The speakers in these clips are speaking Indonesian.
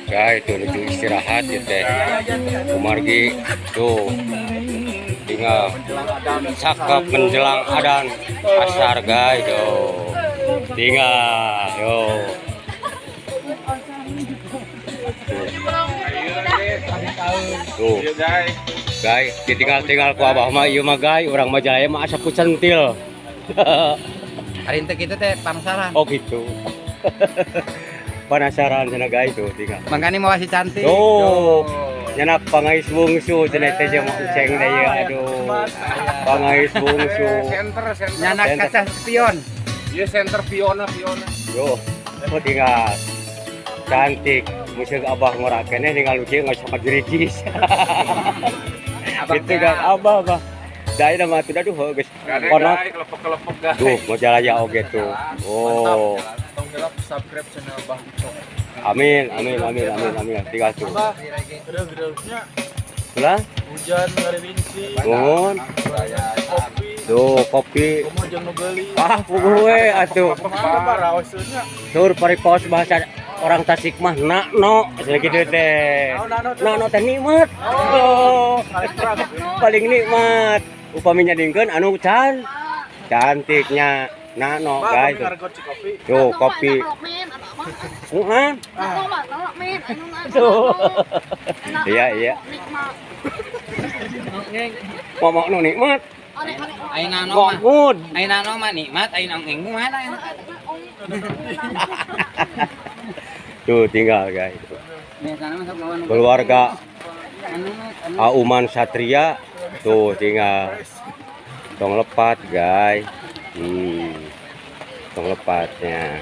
Guys, tuh menuju istirahat ya teh. Kumargi tuh tinggal cakep menjelang adan asar guys tuh. Tinggal yo. Tuh guys, ditinggal-tinggal ku abah mah ieu mah guys, urang Majalaya mah asa ku centil. Hari itu kita teh penasaran. Oh gitu. Penasaran cenah guys tuh tinggal. Mangkani mau kasih cantik. Tuh. Nyanak pangais bungsu cenah teh jeung uceng teh ya aduh. Pangais bungsu. Center. Nyanak kaca spion. Iya center Fiona. Yo. Oh tinggal. Cantik. Musik abah ngorak keneh tinggal lucu nggak sama jericis. Itu kan abah. Dai nama tuh aduh geus. Kono kelepok dah. tuh Majalaya oge tuh. Oh. Tong gelap subscribe channel Bang Icok. Amin. Tinggal tuh. Gede-gedenya Lah, hujan dari rinci. nuhun. Kopi. Tuh kopi. Komo jeung nu geuli. Ah, puguh we atuh. Kemana Pak raoseunya? Tur paripos bahasa orang Tasik mah nakno segitu teh. Nakno teh nikmat. Oh, paling nikmat. Upami nyadingkeun anu cantiknya nakno guys. Tuh kopi. Tuh. Iya. Ngomong nu nikmat. Ayeuna Ngomud. mah nikmat, ayeuna engeng mana enak. Tuh tinggal guys. Keluarga Auman Satria tuh tinggal tong lepat guys. Tong lepatnya.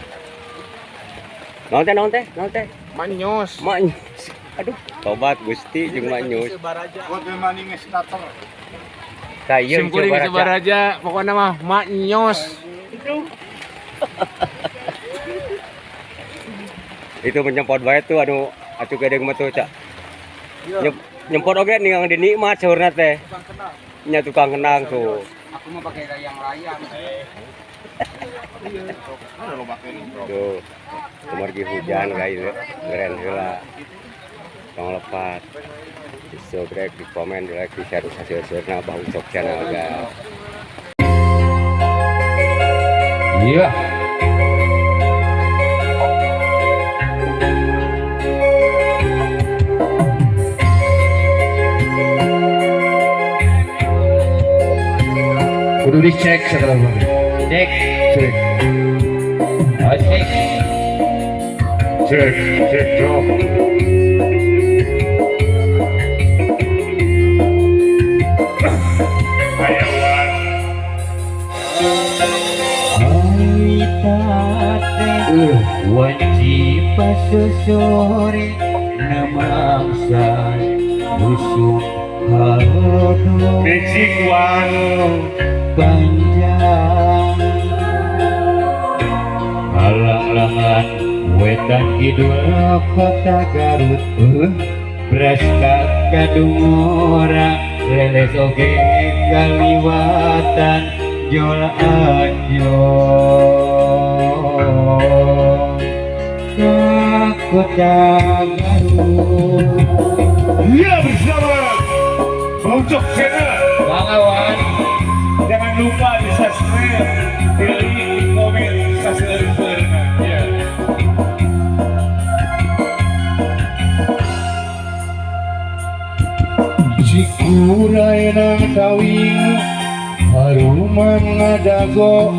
Naon teh? Manyos. Aduh, tobat Gusti jeung manyus. Buat maning starter. Kayu Simkuring Sebaraja, pokoknya mah manyos. Itu menyempot bae tuh anu atuh gedeng mah tuh cak. Nyempot oge ningali dinikmat saurna teh. Nya tukang kenang tuh. Aku mau pakai yang layang. Tuh. Kumargi hujan guys, keren heula. Tong lepat. Subscribe, di komen, di like, di share hasil-hasilnya Bang Icok channel guys. Iya. Kudu dicek sekarang bang. Cek. Cek dong. Wajib sesore namangsa busuk haluh Becikwan panjang halang-langan wetan kidul kota Garut Braska kadungora leles oge kaliwatan Jola Kota Garut. Ya bersama Bang Icok channel. Bangawan. Jangan lupa di subscribe, di like, di komen, subscribe ya. Cikurai nang tawing haruman ngadago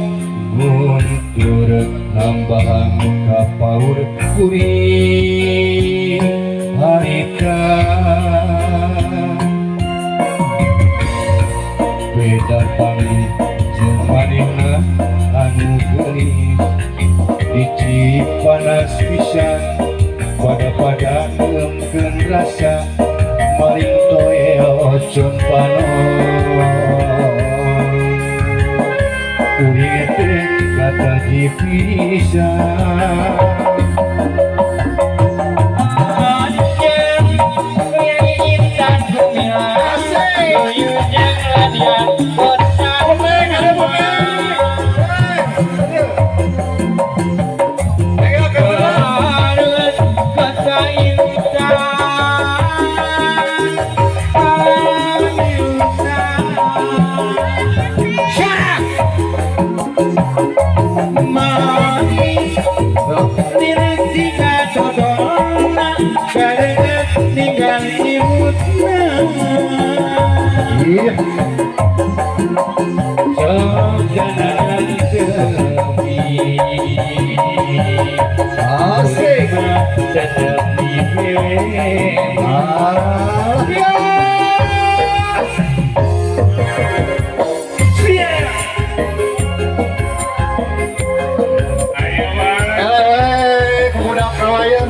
guntur nambahan kapaur kuring harita beda pamit jeung manehna anu geulis hiji panas pisan pada ngeukeun rasa maring toel ocon panon kuring teh kata dipisah Anjing, yang intan dunia manis direksi kadodona karenet tinggal imutna sok jalan tepi asik tepi Ayo Bang. Kemudak kawayan.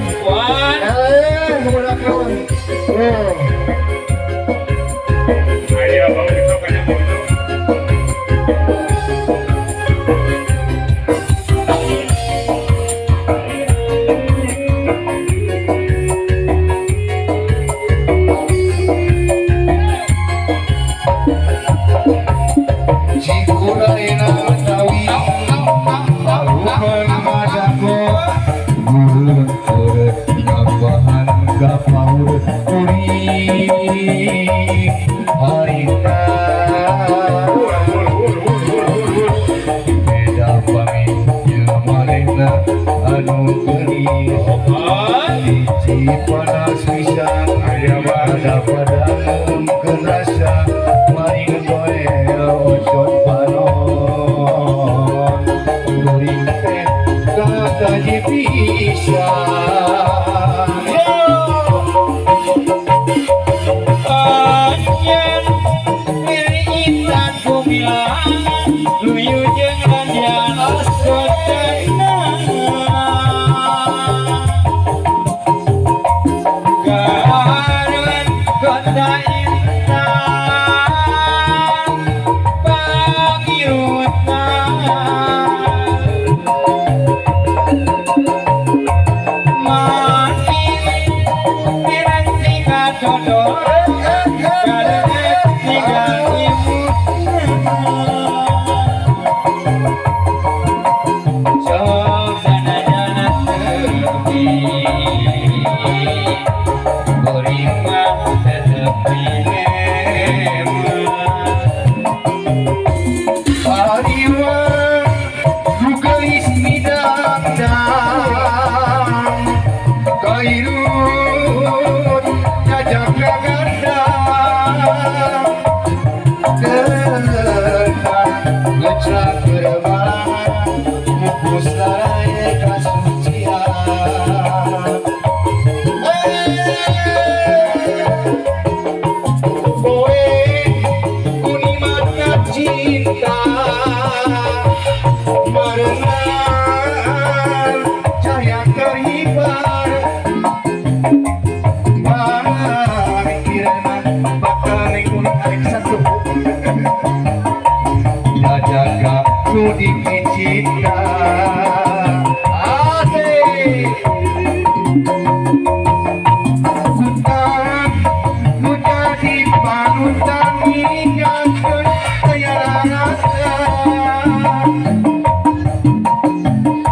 Kemudak kawayan. Ayo Bang itu kayaknya Bang itu. Cikuraina tawi Arupan madako Gurun urut Gapahan gapaur Uri Harita Beda pami Jamalena Anu gelis Iji panas pisan Ada padang kerasa Maring doel Oson panon Guring teh Kata jipisa Anjen Meritan kumilang Luyu jeung randian Asotena Garut kota intan Pangirutna manis direksi kadodon karenet tinggal imutna sok sana tepi beriman tetepi Ariwan Rugais midang Kairut Jajak kagandang Ketan Ngecak berbalangan Mupus larai kasucian Kowe unimatna cinta Merenang cahaya kerhibar Pamikiran bakal nengkun arek satu Jajaga nudi cinta Asik Hutan nu jadi panutan meninggalkan sayang rasa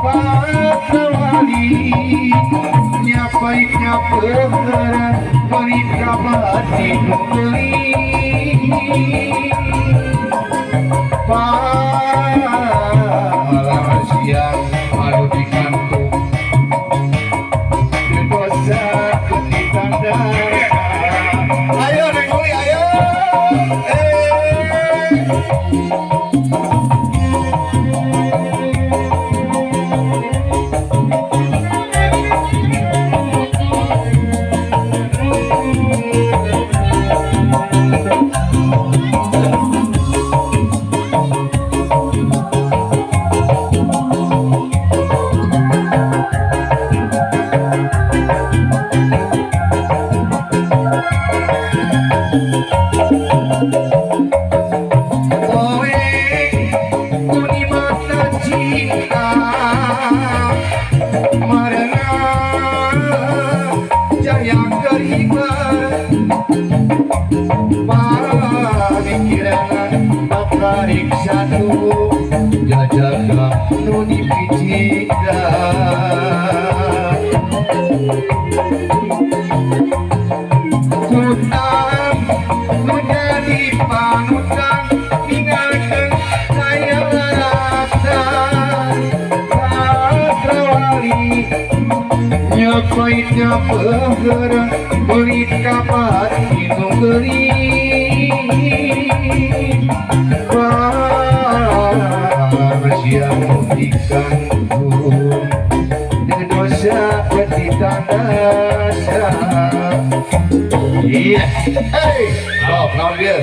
Patlawali nyapaitnya perkara Perintah batin beli Pahala siang Aduh di kantung Dosa ketitanda Ayo Nenguli ayo Jajaga nuni picita Hutan menjadi panutan Tinggalkan saya rasa nyokoitnya peger belit kapat minum geli siang ikan burung dosa di tanah. Iya, hey, oh, naon dia?